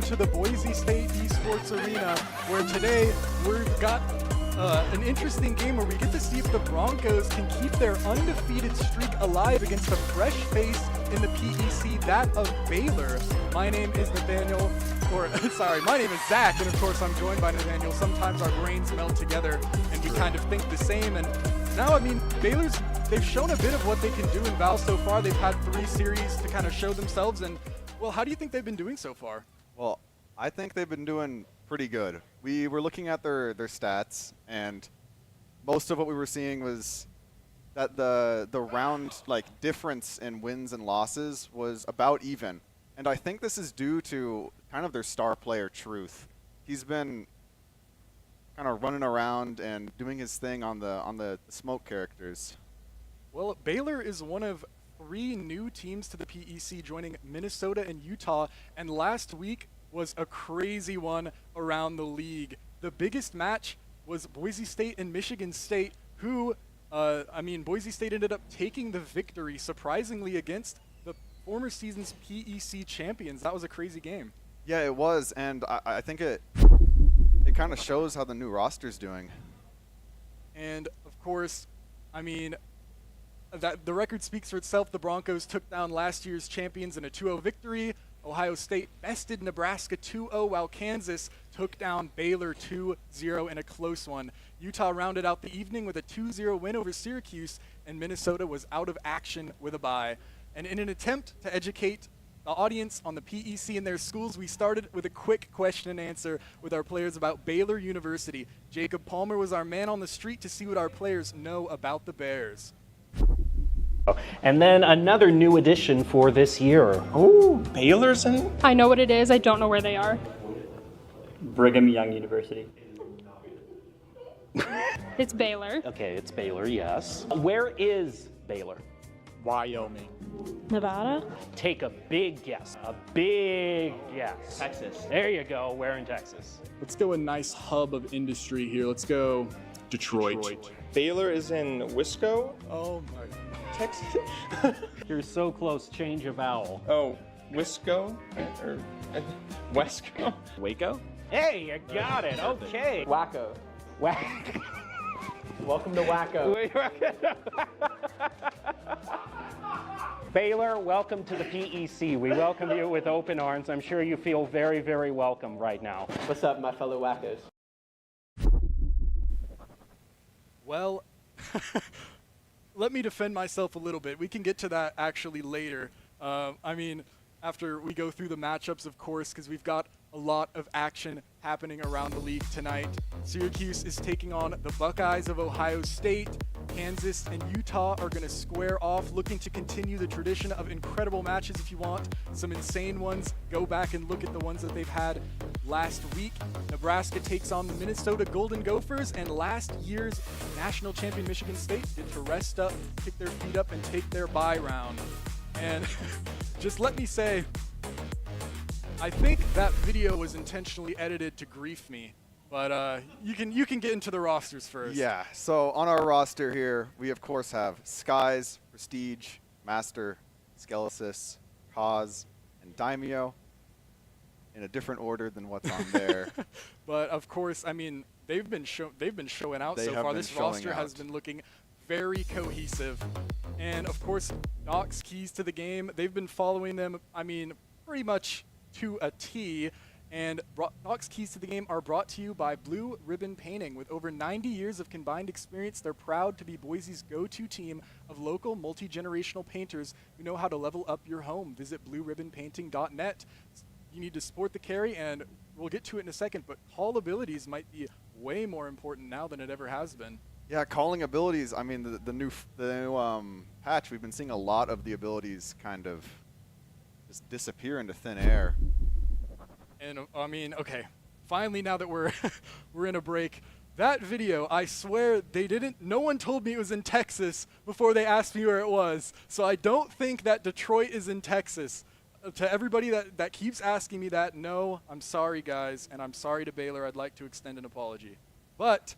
to the Boise State Esports Arena, where today we've got an interesting game where we get to see if the Broncos can keep their undefeated streak alive against a fresh face in the PEC, that of Baylor. My name is Nathaniel, my name is Zach, and of course I'm joined by Nathaniel. Sometimes our brains meld together and we kind of think the same, and now, I mean, they've shown a bit of what they can do in VAL so far. They've had 3 series to kind of show themselves, and, well, how do you think they've been doing so far? Well, I think they've been doing pretty good. We were looking at their stats, and most of what we were seeing was that the round difference in wins and losses was about even. And I think this is due to kind of their star player, Truth. He's been kind of running around and doing his thing on the smoke characters. Well, Baylor is one of 3 new teams to the PEC, joining Minnesota and Utah, and last week was a crazy one around the league. The biggest match was Boise State and Michigan State, who, Boise State ended up taking the victory, surprisingly, against the former season's PEC champions. That was a crazy game. Yeah, it was, and I think it kind of shows how the new roster's doing. And, of course, I mean, the record speaks for itself. The Broncos took down last year's champions in a 2-0 victory. Ohio State bested Nebraska 2-0, while Kansas took down Baylor 2-0 in a close one. Utah rounded out the evening with a 2-0 win over Syracuse, and Minnesota was out of action with a bye. And in an attempt to educate the audience on the PEC and their schools, we started with a quick question and answer with our players about Baylor University. Jacob Palmer was our man on the street to see what our players know about the Bears. And then another new addition for this year. Oh, Baylor's in? I know what it is. I don't know where they are. Brigham Young University. It's Baylor. Okay, it's Baylor, yes. Where is Baylor? Wyoming. Nevada. Take a big guess. A big guess. Texas. There you go. Where in Texas? Let's go a nice hub of industry here. Let's go Detroit. Baylor is in Wisco. Oh my. Texas. You're so close. Change a vowel. Oh, Wisco or Wesco. Waco? Hey, you got it. Okay. Wacko. Whack. Welcome to Wacko. Baylor, welcome to the PEC. We welcome you with open arms. I'm sure you feel very, very welcome right now. What's up, my fellow wackos? Well, let me defend myself a little bit. We can get to that actually later. I mean, after we go through the matchups, of course, because we've got a lot of action happening around the league tonight. Syracuse is taking on the Buckeyes of Ohio State. Kansas and Utah are going to square off, looking to continue the tradition of incredible matches. If you want some insane ones, go back and look at the ones that they've had last week. Nebraska takes on the Minnesota Golden Gophers, and last year's national champion Michigan State get to rest up, kick their feet up, and take their bye round. And just let me say, I think that video was intentionally edited to grief me. But you can get into the rosters first. Yeah, so on our roster here, we of course have Skies, Prestige, Master, Skelesis, Cause, and Daimyo in a different order than what's on there. But of course, I mean, they've been showing out They so have far. been This showing roster has out. been looking very cohesive. And of course, Doc's keys to the game, they've been following them, I mean, pretty much to a T. And Doc's keys to the game are brought to you by Blue Ribbon Painting. With over 90 years of combined experience, they're proud to be Boise's go-to team of local multi-generational painters who know how to level up your home. Visit blueribbonpainting.net. You need to support the carry, and we'll get to it in a second, but call abilities might be way more important now than it ever has been. Yeah, calling abilities. I mean, the new patch, we've been seeing a lot of the abilities kind of just disappear into thin air. And I mean, okay, finally, now that we're we're in a break, that video, I swear no one told me it was in Texas before they asked me where it was. So I don't think that Detroit is in Texas. To everybody that keeps asking me that, no, I'm sorry, guys, and I'm sorry to Baylor. I'd like to extend an apology. But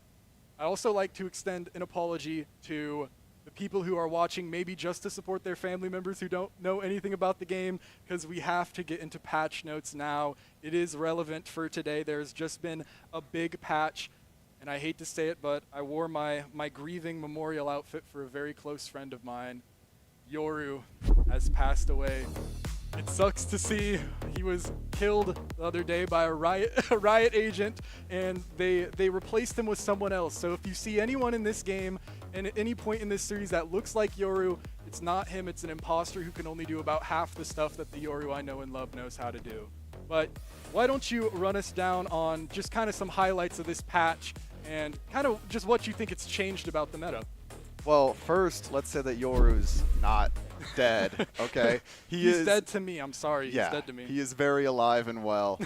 I also like to extend an apology to the people who are watching, maybe just to support their family members who don't know anything about the game, because we have to get into patch notes now. It is relevant for today. There's just been a big patch, and I hate to say it, but I wore my grieving memorial outfit for a very close friend of mine. Yoru has passed away. It sucks to see. He was killed the other day by a riot agent, and they replaced him with someone else. So if you see anyone in this game and at any point in this series that looks like Yoru, it's not him. It's an imposter who can only do about half the stuff that the Yoru I know and love knows how to do. But why don't you run us down on just kind of some highlights of this patch and kind of just what you think it's changed about the meta? Well, first, let's say that Yoru's not dead, okay? He's dead to me. I'm sorry. Yeah, He's dead to me. he is very alive and well.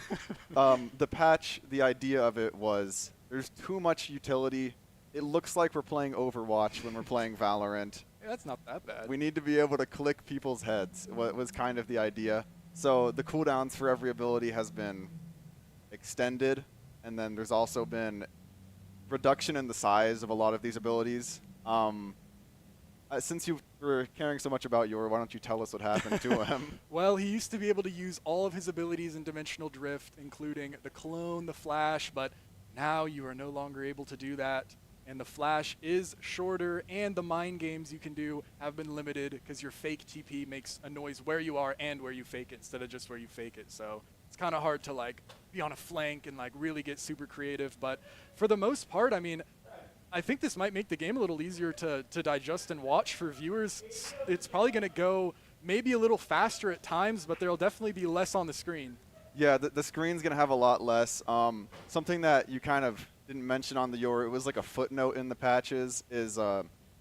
The patch, the idea of it was there's too much utility. It looks like we're playing Overwatch when we're playing Valorant. Yeah, that's not that bad. We need to be able to click people's heads, was kind of the idea. So the cooldowns for every ability has been extended, and then there's also been reduction in the size of a lot of these abilities. Since you were caring so much about Yor, why don't you tell us what happened to him? Well, he used to be able to use all of his abilities in Dimensional Drift, including the Clone, the Flash, but now you are no longer able to do that. And the Flash is shorter, and the mind games you can do have been limited because your fake TP makes a noise where you are and where you fake it instead of just where you fake it. So it's kind of hard to like be on a flank and like really get super creative. But for the most part, I mean, I think this might make the game a little easier to digest and watch for viewers. It's probably going to go maybe a little faster at times, but there'll definitely be less on the screen. Yeah, the screen's going to have a lot less. Something that you kind of didn't mention on the Yor, it was like a footnote in the patches, is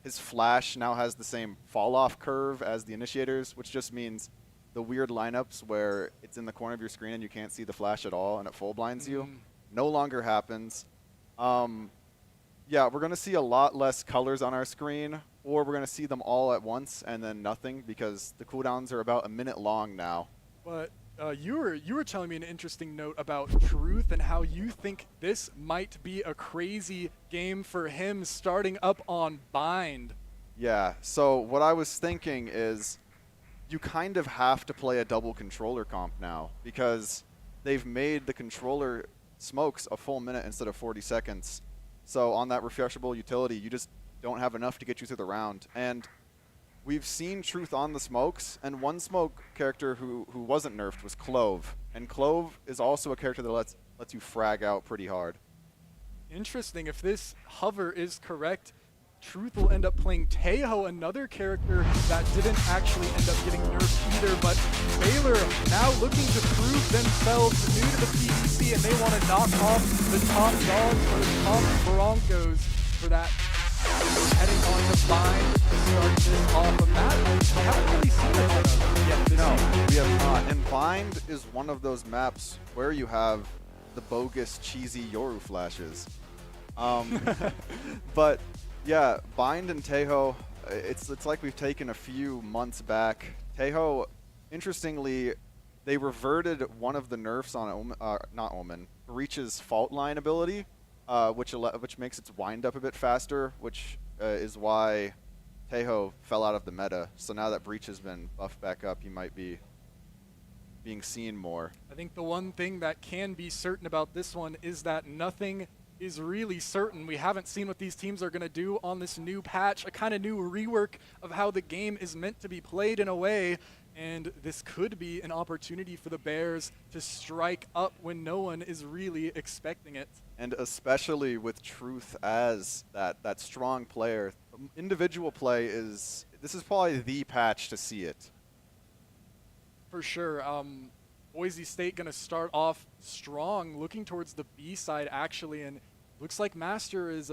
his Flash now has the same fall-off curve as the Initiators, which just means the weird lineups where it's in the corner of your screen and you can't see the Flash at all and it full blinds you. no longer happens. Yeah, we're going to see a lot less colors on our screen, or we're going to see them all at once and then nothing, because the cooldowns are about a minute long now. But you were telling me an interesting note about Truth and how you think this might be a crazy game for him starting up on Bind. Yeah, so what I was thinking is you kind of have to play a double controller comp now, because they've made the controller smokes a full minute instead of 40 seconds. So on that refreshable utility, you just don't have enough to get you through the round. And we've seen Truth on the smokes, and one smoke character who wasn't nerfed was Clove. And Clove is also a character that lets you frag out pretty hard. Interesting. If this hover is correct, Truth will end up playing Tejo, another character that didn't actually end up getting nerfed either, but Baylor now looking to prove themselves new to the PEC, and they want to knock off the top dogs or the top Broncos for that. Heading on to Bind to start this off. Of that, we haven't really seen a ton of yet this No, we have not. And Bind is one of those maps where you have the bogus, cheesy Yoru flashes. But yeah, Bind and Tejo, it's like we've taken a few months back. Tejo, interestingly, they reverted one of the nerfs on not Omen, Breach's fault line ability, which makes its wind up a bit faster, which is why Tejo fell out of the meta. So now that Breach has been buffed back up, he might be being seen more. I think the one thing that can be certain about this one is that nothing is really certain. We haven't seen what these teams are going to do on this new patch, a kind of new rework of how the game is meant to be played in a way, and this could be an opportunity for the Bears to strike up when no one is really expecting it. And especially with Truth as that strong player, individual play this is probably the patch to see it. For sure. Boise State going to start off strong, looking towards the B side actually, and looks like Master is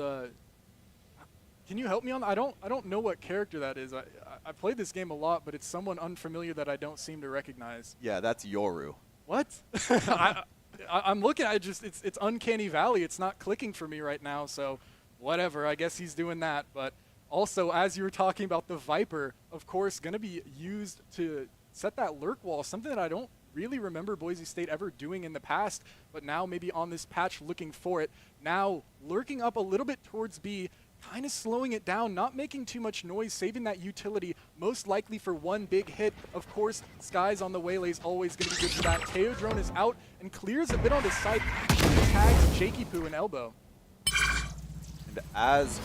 can you help me on that? I don't know what character that is. I played this game a lot, but it's someone unfamiliar that I don't seem to recognize. Yeah, that's Yoru. What? I'm looking at it, it's Uncanny Valley. It's not clicking for me right now, so whatever. I guess he's doing that. But also, as you were talking about the Viper, of course, going to be used to set that lurk wall, something that I don't really remember Boise State ever doing in the past, but now maybe on this patch looking for it. Now lurking up a little bit towards B, kind of slowing it down, not making too much noise, saving that utility, most likely for one big hit. Of course, Skies on the Waylay is always going to be good for that. Teo drone is out and clears a bit on his side, tags Jakey Poo and Elbow. And as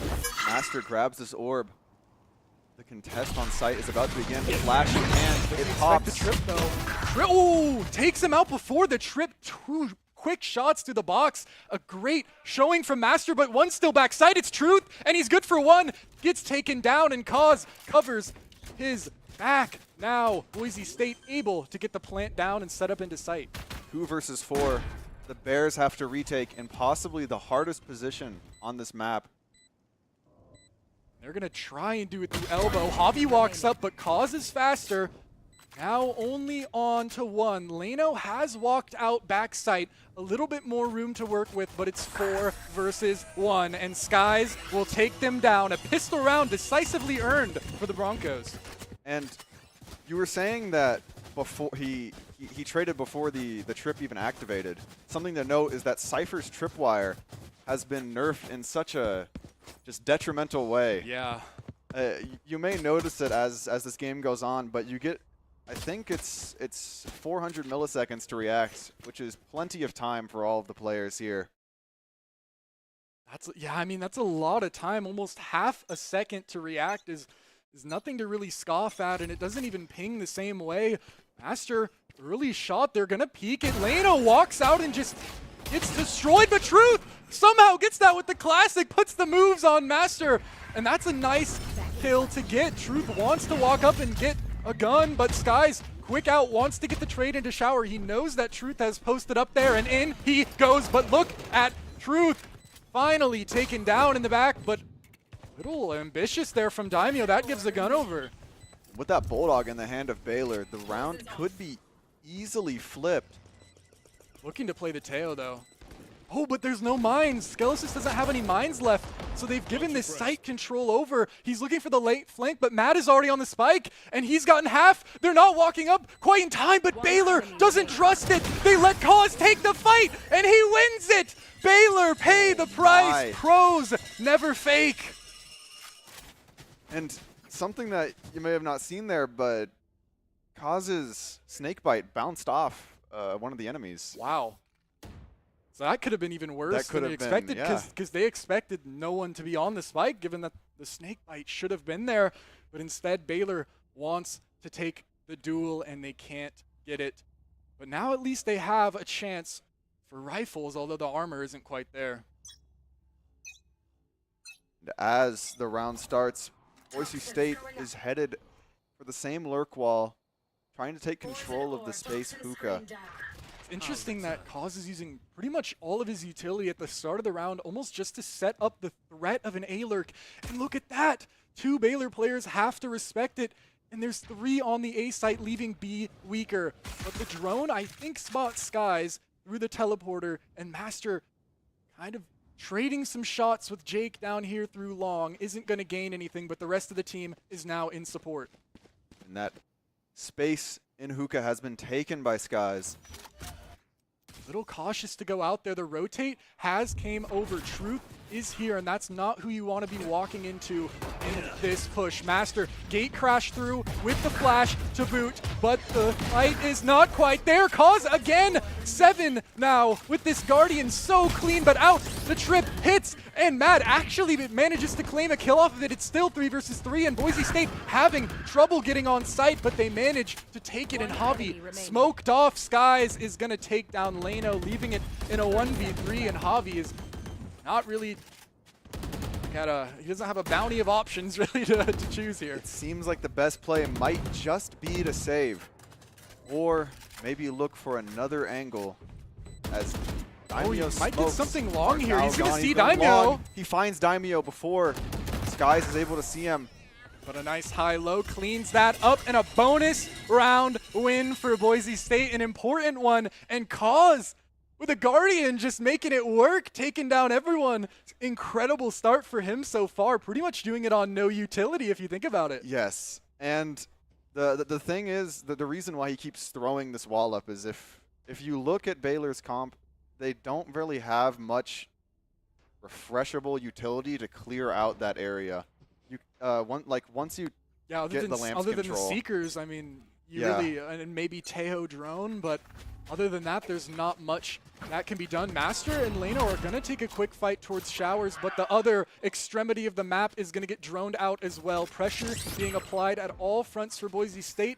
Master grabs this orb, the contest on site is about to begin. Flash in hand, it pops. The trip though. Oh, takes him out before the trip. Two quick shots to the box. A great showing from Master, but one still backside. It's Truth, and he's good for one. Gets taken down, and Cause covers his back. Now, Boise State able to get the plant down and set up into sight. 2 versus 4. The Bears have to retake in possibly the hardest position on this map. They're going to try and do it through Elbow. Javi walks up, but Cause is faster. Now only on to one. Leno has walked out backside. A little bit more room to work with, but it's 4 versus 1. And Skies will take them down. A pistol round decisively earned for the Broncos. And you were saying that before he traded before the trip even activated. Something to note is that Cypher's tripwire has been nerfed in such a just detrimental way. Yeah. You may notice it as this game goes on, but you get, I think it's 400 milliseconds to react, which is plenty of time for all of the players here. I mean, that's a lot of time. Almost half a second to react is nothing to really scoff at, and it doesn't even ping the same way. Master, early shot, they're gonna peek it. Leno walks out and just gets destroyed, but Truth somehow gets that with the classic, puts the moves on Master, and that's a nice kill to get. Truth wants to walk up and get a gun, but Skies quick out, wants to get the trade into shower. He knows that Truth has posted up there, and in he goes, but look at Truth finally taken down in the back, but a little ambitious there from Daimyo. That gives the gun over. With that Bulldog in the hand of Baylor, the round could be easily flipped. Looking to play the Teo though. Oh, but there's no mines. Skelesis doesn't have any mines left, so they've given this site control over. He's looking for the late flank, but Matt is already on the spike, and he's gotten half. They're not walking up quite in time, but Baylor doesn't trust it. They let Cause take the fight, and he wins it. Baylor pay the price. Pros never fake. And something that you may have not seen there, but Cause's snakebite bounced off one of the enemies. Wow. So that could have been even worse than they expected, because they expected no one to be on the spike, given that the snakebite should have been there. But instead, Baylor wants to take the duel, and they can't get it. But now at least they have a chance for rifles, although the armor isn't quite there. As the round starts, Boise State is headed for the same lurk wall, trying to take control of the space hookah. It's interesting that Cause is using pretty much all of his utility at the start of the round, almost just to set up the threat of an A-lurk. And look at that! 2 Baylor players have to respect it, and there's 3 on the A site, leaving B weaker. But the drone, I think, spots Skies through the teleporter, and Master kind of trading some shots with Jake down here through long. Isn't going to gain anything, but the rest of the team is now in support. And that space in hookah has been taken by Skies. Little cautious to go out there. The rotate has came over. Truth is here, and that's not who you want to be walking into in this push. Master gate crash through with the flash to boot, but the fight is not quite there. Cause again, 7 now with this Guardian so clean, but out. The trip hits, and Matt actually manages to claim a kill off of it. It's still 3 versus 3, and Boise State having trouble getting on site, but they manage to take it, and Javi smoked off. Skies is going to take down Leno, leaving it in a 1v3, and Javi is not really he doesn't have a bounty of options really to choose here. It seems like the best play might just be to save, or maybe look for another angle as Daimyo he might get something long here. He's going to see Daimyo. Daimyo. He finds Daimyo before Skies is able to see him. But a nice high-low cleans that up, and a bonus round win for Boise State, an important one. And Cause with a Guardian just making it work, taking down everyone. Incredible start for him so far, pretty much doing it on no utility if you think about it. Yes, and the thing is, the reason why he keeps throwing this wall up is if you look at Baylor's comp, they don't really have much refreshable utility to clear out that area. You once you get the lamps other control. than the Seekers, I mean, really, and maybe Tejo drone, but other than that, there's not much that can be done. Master and Leno are going to take a quick fight towards Showers, but the other extremity of the map is going to get droned out as well. Pressure being applied at all fronts for Boise State.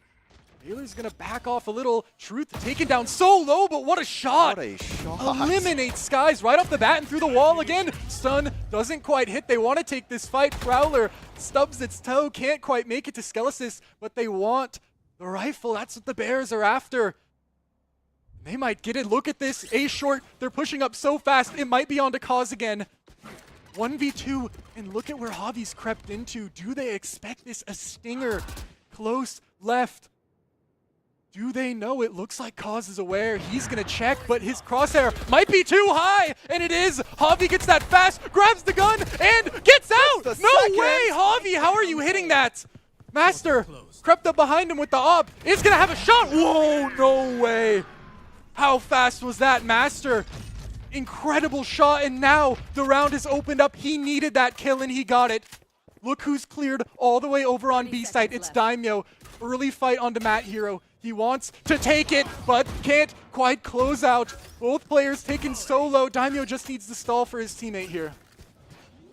Baylor's going to back off a little. Truth taken down so low, but what a shot! What a shot! Eliminates Skies right off the bat and through the wall again. Stun doesn't quite hit. They want to take this fight. Prowler stubs its toe, can't quite make it to Skelesis, but they want the rifle. That's what the Bears are after. They might get it. Look at this. A short. They're pushing up so fast. It might be on to Cause again. 1v2. And look at where Javi's crept into. Do they expect this? A stinger. Close left. Do they know? It looks like Cause is aware. He's going to check, but his crosshair might be too high. And it is. Javi gets that fast, grabs the gun, and gets out. No way, Javi. How are you hitting that? Master crept up behind him with the op. Is going to have a shot. Whoa, no way. How fast was that, Master? Incredible shot, and now the round is opened up. He needed that kill, and he got it. Look who's cleared all the way over on B site. It's Daimyo. Early fight onto Matt Hero. He wants to take it, but can't quite close out. Both players taken solo. Daimyo just needs to stall for his teammate here.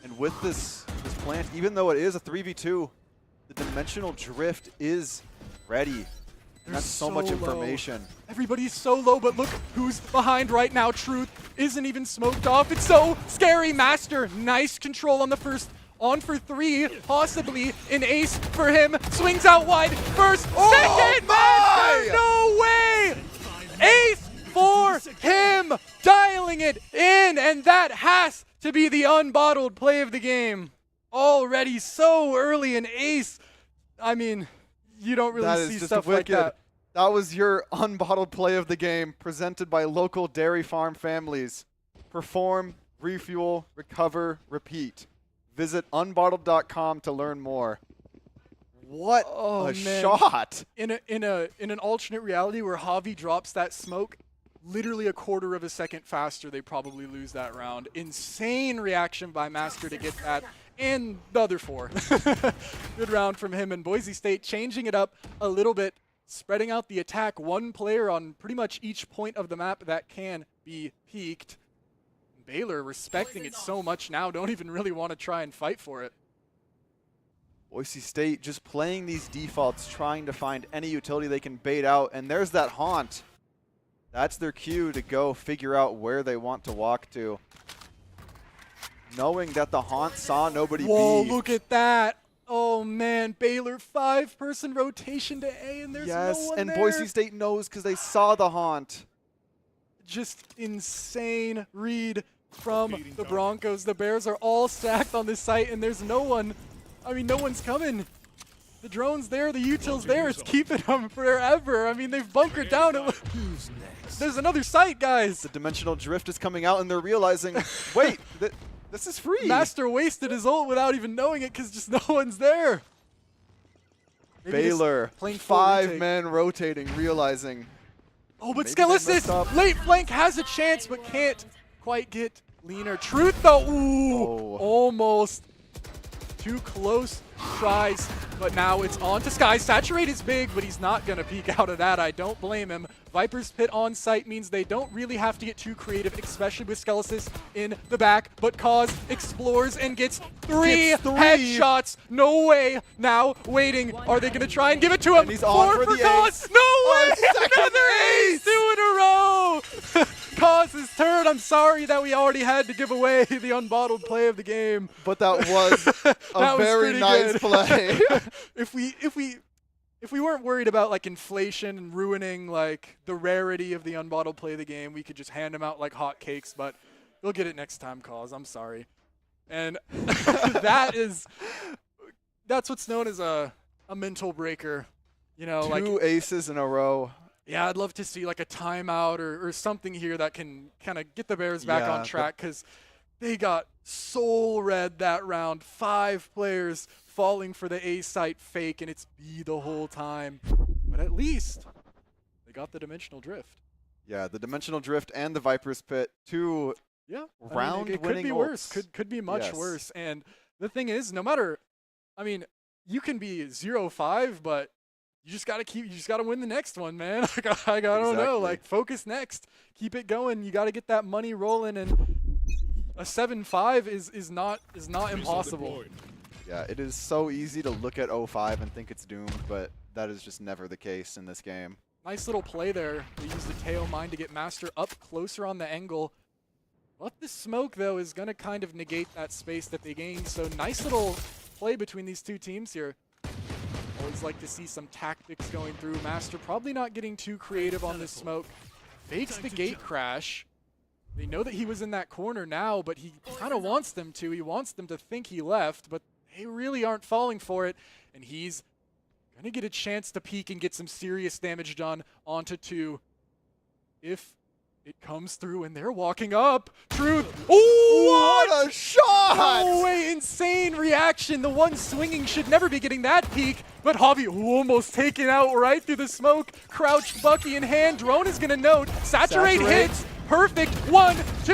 And with this plant, even though it is a 3v2, the dimensional drift is ready. That's so much information. Everybody's so low, but look who's behind right now. Truth isn't even smoked off. It's so scary. Master, nice control on the first. On for 3, possibly an ace for him. Swings out wide. First, second, Master, no way! Ace for him, dialing it in, and that has to be the unbottled play of the game. Already so early an ace. I mean, you don't really see stuff like that. That was your unbottled play of the game, presented by local dairy farm families. perform, refuel, recover, repeat. Visit unbottled.com to learn more. What a shot! In an alternate reality where Javi drops that smoke, literally a quarter of a second faster, they probably lose that round. Insane reaction by Master to get that, and the other 4. Good round from him, and Boise State changing it up a little bit, spreading out the attack. 1 player on pretty much each point of the map that can be peaked. Baylor respecting it so much now, don't even really want to try and fight for it. Boise State just playing these defaults, trying to find any utility they can bait out, and there's that haunt. That's their cue to go figure out where they want to walk to. Knowing that the haunt saw nobody Whoa, B. look at that. Oh man, Baylor 5-person rotation to A, and there's no one and there. Boise State knows because they saw the haunt. Just insane read from the Broncos. The Bears are all stacked on this site, and there's no one. I mean, no one's coming. The drone's there, the util's there. It's keeping them forever. I mean, they've bunkered down. There's another site, guys. The dimensional drift is coming out, and they're realizing, wait, this is free. Master wasted his ult without even knowing it because just no one's there. Maybe Baylor, playing full 5 retake. men rotating, realizing. Oh, but maybe they messed Skelisys, up. late flank has a chance, but can't quite get leaner. Truth, though, ooh, Oh. almost. Too close tries, but now it's on to Sky. Saturate is big, but he's not going to peek out of that. I don't blame him. Viper's Pit on site means they don't really have to get too creative, especially with Skelisys in the back, but Cause explores and gets 3 headshots. No way. Now, waiting. Are they going to try and give it to him? And he's on 4 for the Cause. ace. No way! Second Another ace! 2 in a row! Cause's turn. I'm sorry that we already had to give away the unbottled play of the game. But that was a That was very pretty nice good. play. If we weren't worried about like inflation and ruining like the rarity of the unbottled play of the game, we could just hand them out like hotcakes. But you'll get it next time, Cause. I'm sorry. And that's what's known as a mental breaker. You know, like 2 aces in a row. yeah, I'd love to see like a timeout or something here that can kind of get the Bears back Yeah, on track because they got soul red that round. 5 players falling for the A site fake, and it's B the whole time. But at least they got the dimensional drift. Yeah, the dimensional drift and the Viper's Pit, 2 Yeah, round it winning could be worse. ults. Could be much Yes. worse. And the thing is, no matter, I mean, you can be 0-5, but you just gotta win the next one, man. I don't know. Exactly. Like, focus next. Keep it going. You gotta get that money rolling, and a 7-5 is not impossible. Yeah, it is so easy to look at 05 and think it's doomed, but that is just never the case in this game. Nice little play there. They use the Teo Mine to get Master up closer on the angle. But the smoke, though, is going to kind of negate that space that they gained. So nice little play between these two teams here. Always like to see some tactics going through. Master probably not getting too creative on this smoke. Fakes the gate crash. They know that he was in that corner now, but he kind of wants them to. He wants them to think he left, but they really aren't falling for it. And he's going to get a chance to peek and get some serious damage done onto 2. If it comes through and they're walking up. Truth. Oh, What a shot! no way, insane reaction. The one swinging should never be getting that peek, but Javi almost taken out right through the smoke. Crouched Bucky in hand. Drone is going to note. Saturate hits. Perfect. 1, 2.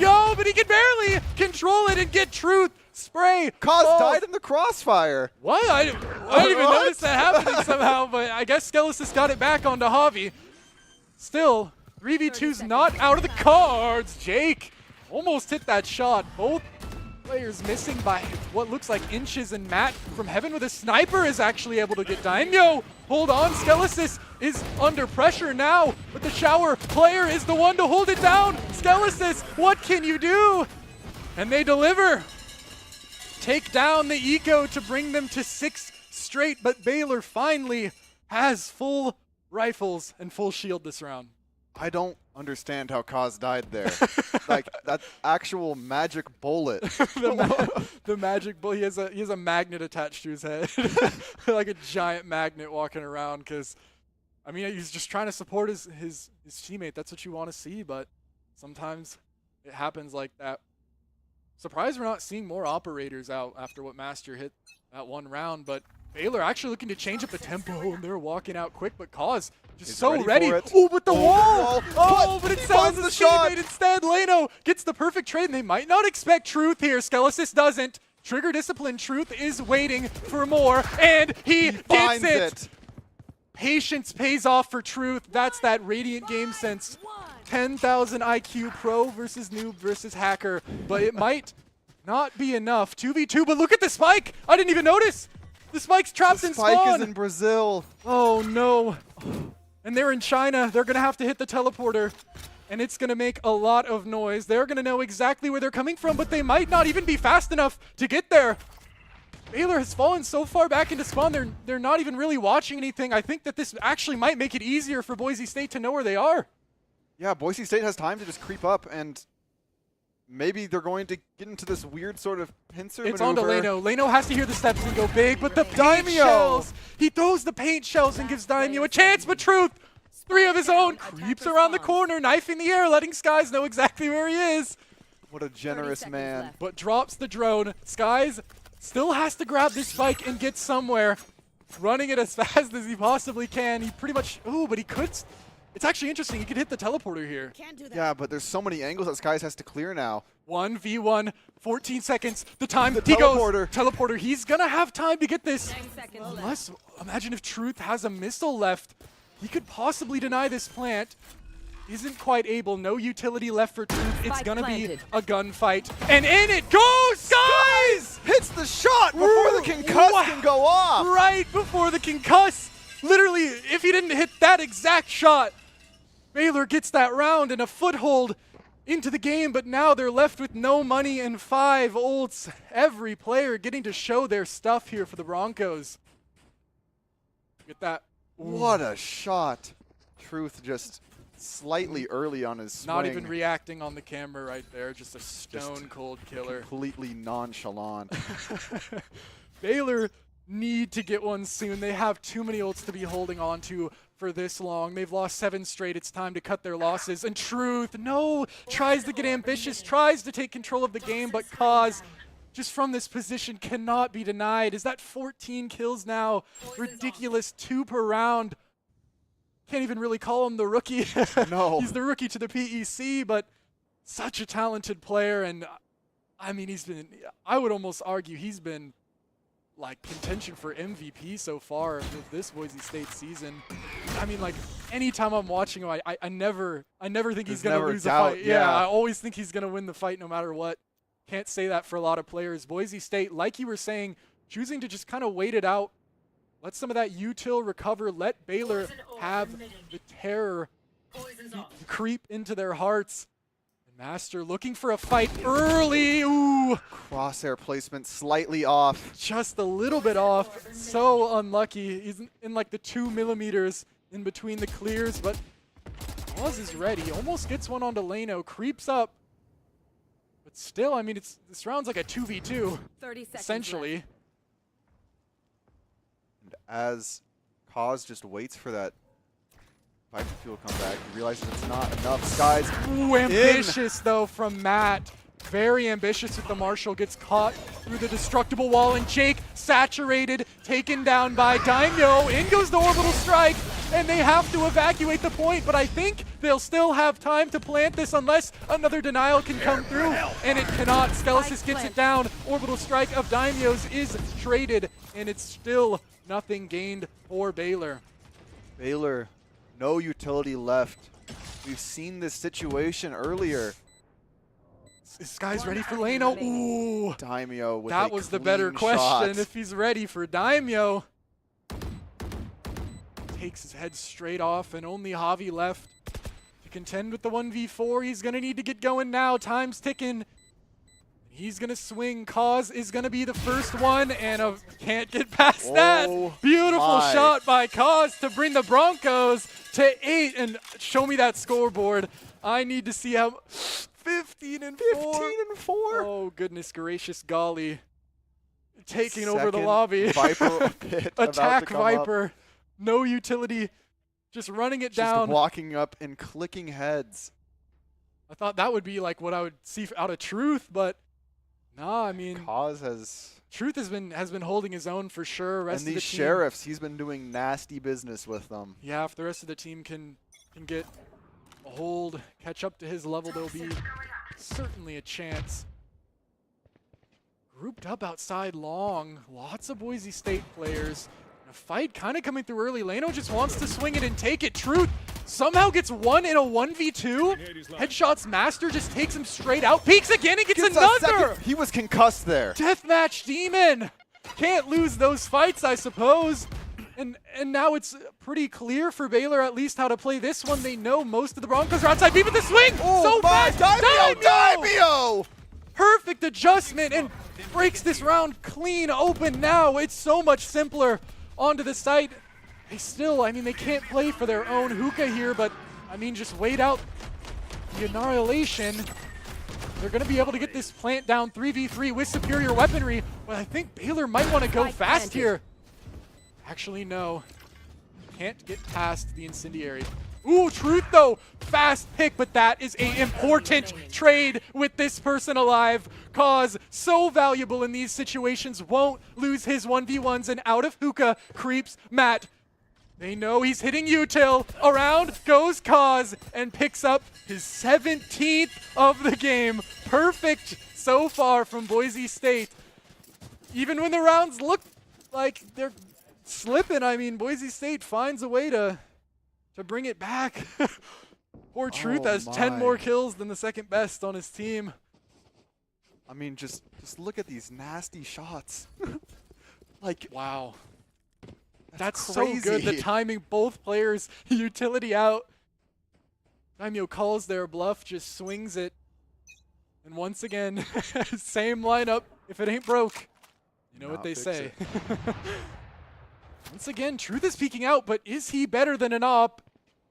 Yo, but he can barely control it and get Truth. Spray. Cause falls. died in the crossfire. What? I didn't even What? notice that happening somehow, but I guess Skelisys got it back onto Javi. Still, 3v2's not out of the cards. Jake almost hit that shot. Both players missing by what looks like inches, and Matt from heaven with a sniper is actually able to get Daimyo. Hold on, Skelisys is under pressure now, but the shower player is the one to hold it down. Skelisys, what can you do? And they deliver. Take down the Eco to bring them to 6 straight, but Baylor finally has full rifles and full shield this round. I don't understand how Cause died there. Like, that actual magic bullet. The magic bull, he has a magnet attached to his head. Like a giant magnet walking around, because I mean, he's just trying to support his teammate. That's what you want to see, but sometimes it happens like that. Surprised we're not seeing more operators out after what Master hit that one round, but Baylor actually looking to change up the tempo, and they're walking out quick, but Cause just He's so ready ready. for it. Oh, but the wall! But Oh, but it he sounds finds the the shot. teammate instead. Leno gets the perfect trade, and they might not expect Truth here. Skelesis doesn't. Trigger Discipline Truth is waiting for more, and he gets Finds it. it. Patience pays off for Truth. That's that Radiant Game Sense 10,000 IQ pro versus noob versus hacker, but it might not be enough. 2v2, but look at the spike! I didn't even notice! The spike's trapped in Spike spawn! is in Brazil. Oh no. And they're in China. They're gonna have to hit the teleporter, and it's gonna make a lot of noise. They're gonna know exactly where they're coming from, but they might not even be fast enough to get there. Baylor has fallen so far back into spawn, they're not even really watching anything. I think that this actually might make it easier for Boise State to know where they are. Yeah, Boise State has time to just creep up, and maybe they're going to get into this weird sort of pincer It's maneuver. on to Leno. Leno has to hear the steps and go big, but the paint Daimyo! shells. He throws the paint shells and gives Daimyo a chance, but Truth, 3 of his own, creeps around the corner, knife in the air, letting Skies know exactly where he is. What a generous man. But drops the drone. Skies still has to grab this spike and get somewhere. Running it as fast as he possibly can. He pretty much, ooh, but he could. It's actually interesting. He could hit the teleporter here. Yeah, but there's so many angles that Skies has to clear now. 1v1, 14 seconds. The time The he teleporter. goes. Teleporter. He's going to have time to get this. Unless, imagine if Truth has a missile left. He could possibly deny this plant. Isn't quite able. No utility left for Truth. It's going to be a gunfight. And in it goes, Skies! Hits the shot before the concuss Wow. can go off. Right before the concuss. Literally, if he didn't hit that exact shot, Baylor gets that round and a foothold into the game, but now they're left with no money and 5 ults. Every player getting to show their stuff here for the Broncos. Get that. What a shot. Truth just slightly early on his swing. Not even reacting on the camera right there. Just a stone cold killer. Completely nonchalant. Baylor need to get one soon. They have too many ults to be holding on to for this long. They've lost 7 straight. It's time to cut their losses. And Truth, no, tries to get ambitious, tries to take control of the game, but Cause, just from this position, cannot be denied. Is that 14 kills now? Ridiculous, 2 per round. Can't even really call him the rookie. No. He's the rookie to the PEC, but such a talented player. And I mean, I would almost argue he's been like contention for MVP so far with this Boise State season. I mean, like anytime I'm watching him, I never think he's gonna never lose doubt, a fight. Yeah, yeah. I always think he's gonna win the fight no matter what. Can't say that for a lot of players. Boise State, like you were saying, choosing to just kind of wait it out. Let some of that util recover. Let Baylor have the terror creep into their hearts. And Master looking for a fight early. Ooh. Crosshair placement slightly off. Just a little bit off. So unlucky. He's in like the 2 millimeters in between the clears, but Oz is ready. Almost gets one onto Leno. Creeps up. But still, I mean, this round's like a 2v2, 30 seconds essentially. left. And as Cause just waits for that Viper fuel come back, he realizes it's not enough. Skies Ooh, ambitious though from Matt. Very ambitious with the Marshall. Gets caught through the destructible wall, and Jake saturated, taken down by Daimyo. In goes the orbital strike, and they have to evacuate the point, but I think they'll still have time to plant this unless another denial can come through, and it cannot. Skelesis gets it down. Orbital strike of Daimyo's is traded, and it's still nothing gained for Baylor. Baylor, no utility left. We've seen this situation earlier. This guy's ready for Leno. Ooh. Daimyo with That a was the better clean question, shot. if he's ready for Daimyo. Takes his head straight off, and only Javi left to contend with the 1v4. He's going to need to get going now. Time's ticking. He's going to swing. Cause is going to be the first one, and can't get past that. Beautiful my. shot by Cause to bring the Broncos to 8. And show me that scoreboard. I need to see how... 15 and 4. 15 and 4. Oh, goodness gracious golly. Taking over the Second lobby. Viper pit about to Attack come up. Viper. No utility. Just running it Just down. walking up and clicking heads. I thought that would be like what I would see out of Truth, but nah, I mean, Cause has... Truth has been holding his own for sure. Rest And of these the team, Sheriffs, he's been doing nasty business with them. yeah, if the rest of the team can get a hold, catch up to his level, there'll be certainly a chance. Grouped up outside long, lots of Boise State players. A fight kind of coming through early. Leno just wants to swing it and take it. Truth somehow gets one in a 1v2. Headshots master just takes him straight out. Peeks again and gets Gets a another. second- He was concussed there. Deathmatch Demon. Can't lose those fights, I suppose. And now it's pretty clear for Baylor at least how to play this one. They know most of the Broncos are outside. Even the swing. Oh so my, fast. Daimyo! Perfect adjustment and breaks this round clean open now. It's so much simpler onto the site. They still, I mean, they can't play for their own hookah here, but I mean, just wait out the annihilation. They're going to be able to get this plant down 3v3 with superior weaponry, but I think Baylor might want to go fast here. Actually, no. Can't get past the incendiary. Ooh, Truth though, fast pick, but that is an important trade with this person alive. Cause so valuable in these situations, won't lose his 1v1s, and out of hookah creeps Matt. They know he's hitting util. Around goes Cause and picks up his 17th of the game. Perfect so far from Boise State. Even when the rounds look like they're slipping, I mean, Boise State finds a way to bring it back. Poor Truth has 10 more kills than the second best on his team. I mean, just look at these nasty shots. Like, wow. That's crazy. so good. The timing, both players, utility out. Daimyo calls their bluff, just swings it. And once again, same lineup. If it ain't broke, you know what they say. Once again, Truth is peeking out, but is he better than an op?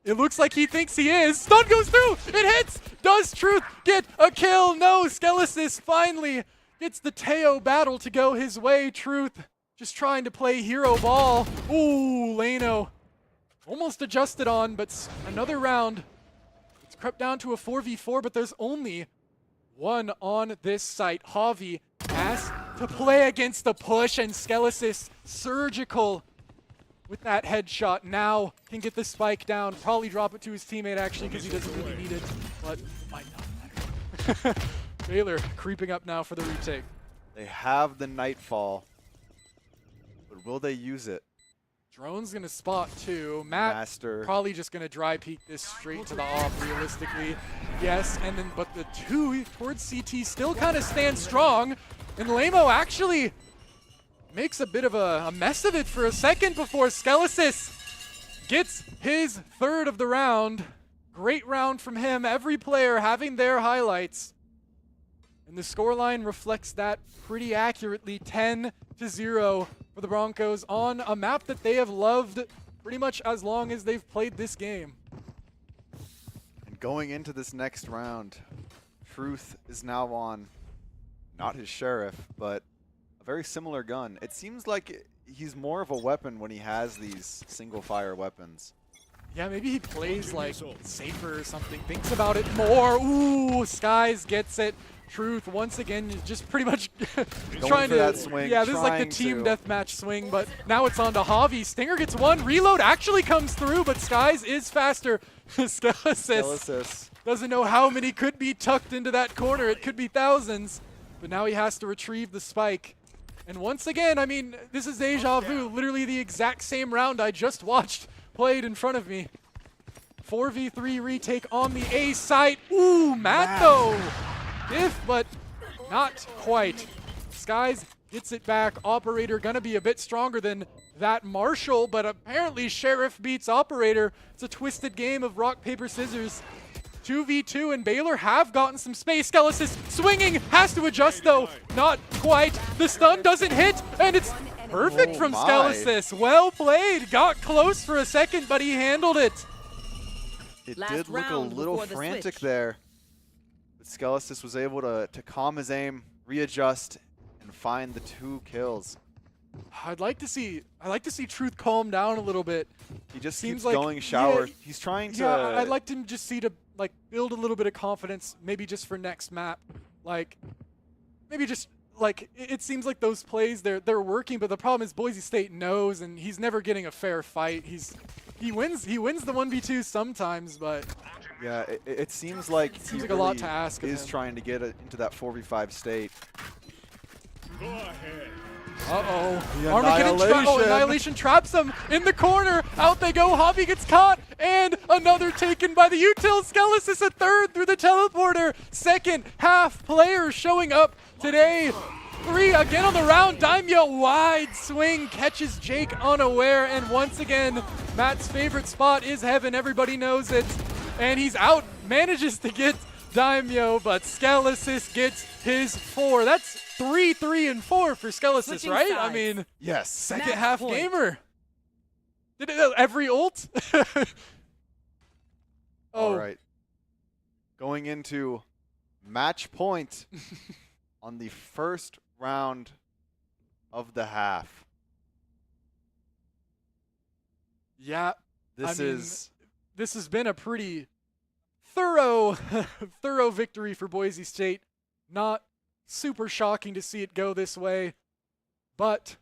It looks like he thinks he is. Stun goes through. It hits. Does Truth get a kill? No. Skelesis finally gets the Teo battle to go his way. Truth just trying to play hero ball. Ooh, Leno almost adjusted on, but another round. It's crept down to a 4v4, but there's only one on this site. Javi has to play against the push, and Skelesis surgical with that headshot. Now can get the spike down. Probably drop it to his teammate actually because he doesn't really need it, but it might not matter. Baylor creeping up now for the retake. they have the Nightfall, but will they use it? Drone's gonna spot too. Master probably just gonna dry peek this straight to the off realistically. Yes, and then but the two towards CT still kind of stand strong. And Lamo actually makes a bit of a mess of it for a second before Skelesis gets his third of the round. Great round from him. Every player having their highlights. And the scoreline reflects that pretty accurately. 10-0 for the Broncos on a map that they have loved pretty much as long as they've played this game. And going into this next round, Truth is now on not his Sheriff, but a very similar gun. It seems like he's more of a weapon when he has these single fire weapons. Yeah, maybe he plays like safer or something, thinks about it more. Ooh, Skies gets it. Truth once again just pretty much trying to that swing. Yeah, this is like the team deathmatch swing, but now it's on to Javi. Stinger gets one. Reload actually comes through, but Skies is faster. Skelesis doesn't know how many could be tucked into that corner. It could be thousands, but now he has to retrieve the spike. And once again, I mean, this is deja vu. Literally the exact same round I just watched played in front of me. 4v3 retake on the A site. Ooh, Matt though. If, but not quite. Skies gets it back. Operator gonna be a bit stronger than that Marshall, but apparently Sheriff beats Operator. It's a twisted game of rock, paper, scissors. 2v2, and Baylor have gotten some space. Skelesis swinging, has to adjust though. Not quite. The stun doesn't hit, and it's perfect from Skelesis. Well played. Got close for a second, but he handled it. It did look a little frantic there. Skelesis was able to calm his aim, readjust, and find the 2 kills. I'd like to see Truth calm down a little bit. He just seems keeps like, going shower. Yeah, he's trying to. Yeah, I'd like to just see like build a little bit of confidence, maybe just for next map. Like, maybe just like it seems like those plays they're working, but the problem is Boise State knows, and he's never getting a fair fight. He wins the 1v2 sometimes, but yeah, it seems like seems like a lot to ask of is him. trying to get into that 4v5 state. Uh-oh. The Armageddon Annihilation traps him in the corner. Out they go. Hobby gets caught. And another taken by the util. Skelesis a third through the teleporter. Second half players showing up today. 3 again on the round. Daimyo wide swing catches Jake unaware. And once again, Matt's favorite spot is heaven. Everybody knows it. And he's out. Manages to get Daimyo, but Skelesis gets his 4. That's 3, 3, and 4 for Skelesis, Switching right? sides. I mean, Yes. second Match half point. gamer. Did it every ult? All right. Going into match point on the first round of the half. Yeah, This I mean, is this has been a pretty thorough victory for Boise State. Not super shocking to see it go this way, but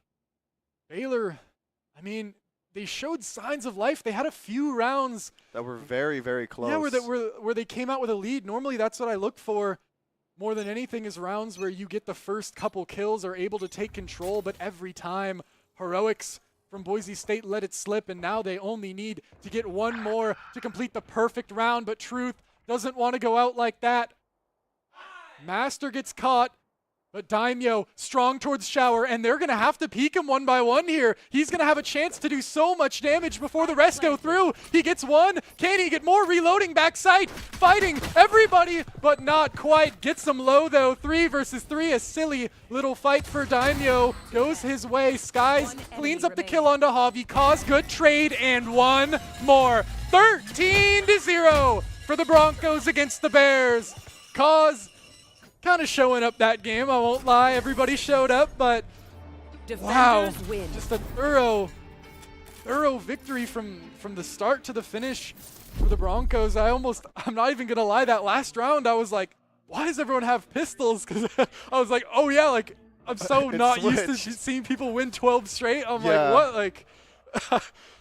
Baylor, I mean, they showed signs of life. They had a few rounds that were very, very close. yeah, where they came out with a lead. Normally that's what I look for more than anything, is rounds where you get the first couple kills, are able to take control, but every time Heroics from Boise State let it slip, and now they only need to get one more to complete the perfect round, but Truth doesn't want to go out like that. Master gets caught, but Daimyo strong towards Shower, and they're going to have to peek him one by one here. He's going to have a chance to do so much damage before the rest go through. He gets one. Can he get more? Reloading backside, fighting everybody, but not quite. Gets him low, though. 3 versus 3, a silly little fight for Daimyo. Goes his way. Skies cleans up the kill onto Javi. Cause good trade, and one more. 13-0 for the Broncos against the Bears. Cause kind of showing up that game, I won't lie. Everybody showed up, but wow, Defenders win. just a thorough victory from the start to the finish for the Broncos. I'm not even gonna lie, that last round I was like, why does everyone have pistols? Because I was like, oh yeah, like I'm so It not used to switched. seeing people win 12 straight. I'm Yeah. like, what? Like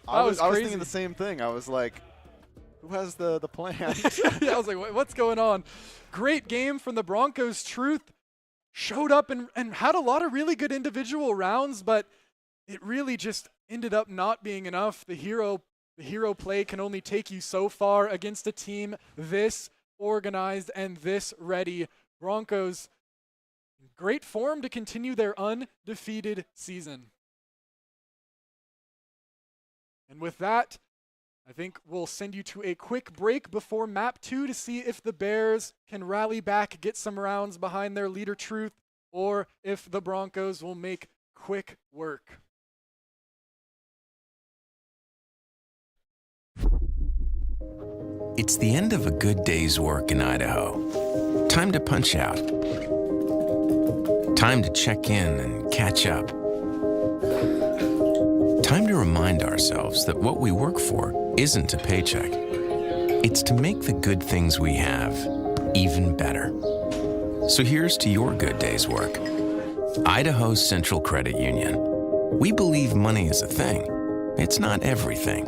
I was crazy. thinking the same thing. I was like, who has the plan? Yeah, I was like, what's going on? Great game from the Broncos. Truth showed up and had a lot of really good individual rounds, but it really just ended up not being enough. The hero play can only take you so far against a team this organized and this ready. Broncos, in great form to continue their undefeated season. And with that, I think we'll send you to a quick break before map 2 to see if the Bears can rally back, get some rounds behind their leader Truth, or if the Broncos will make quick work. It's the end of a good day's work in Idaho. Time to punch out. Time to check in and catch up. Time to remind ourselves that what we work for isn't a paycheck. It's to make the good things we have even better. So here's to your good day's work. Idaho Central Credit Union. We believe money is a thing. It's not everything.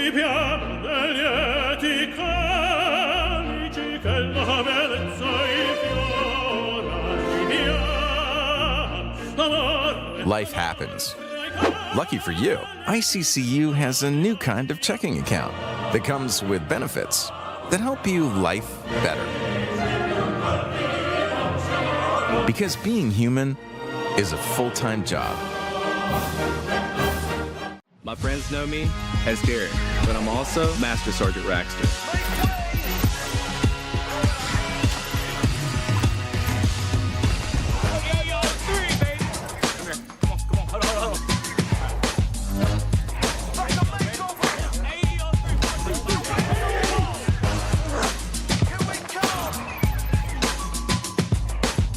I piano degli lieti camici che la bella Life happens. Lucky for you, ICCU has a new kind of checking account that comes with benefits that help you life better. Because being human is a full-time job. My friends know me as Derek, but I'm also Master Sergeant Raxter.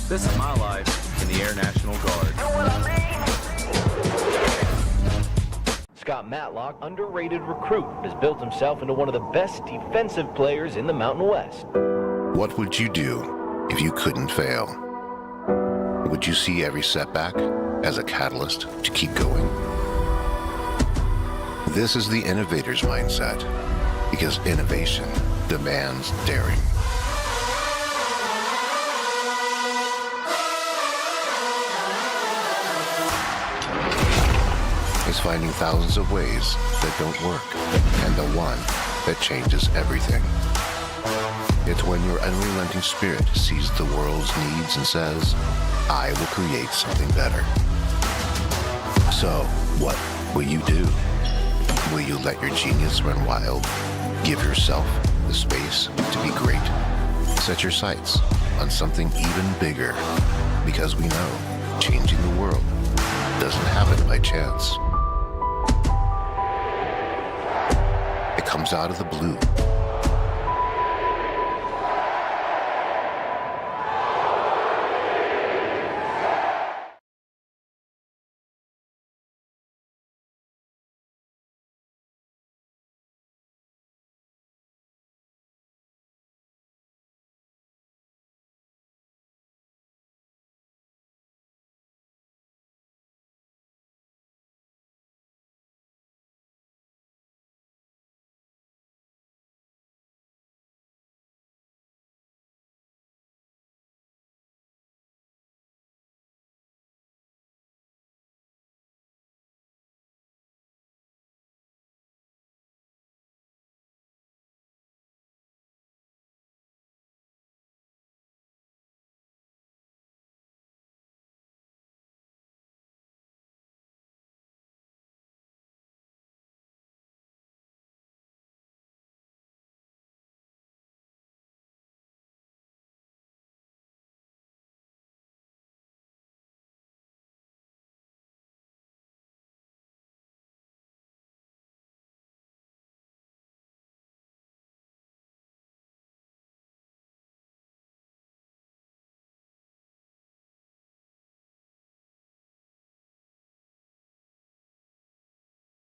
This is my life in the Air National Guard. Scott Matlock, underrated recruit, has built himself into one of the best defensive players in the Mountain West. What would you do if you couldn't fail? Would you see every setback as a catalyst to keep going? This is the innovator's mindset, because innovation demands daring. Is finding thousands of ways that don't work, and the one that changes everything. It's when your unrelenting spirit sees the world's needs and says, I will create something better. So, what will you do? Will you let your genius run wild? Give yourself the space to be great? Set your sights on something even bigger, because we know changing the world doesn't happen by chance. It comes out of the blue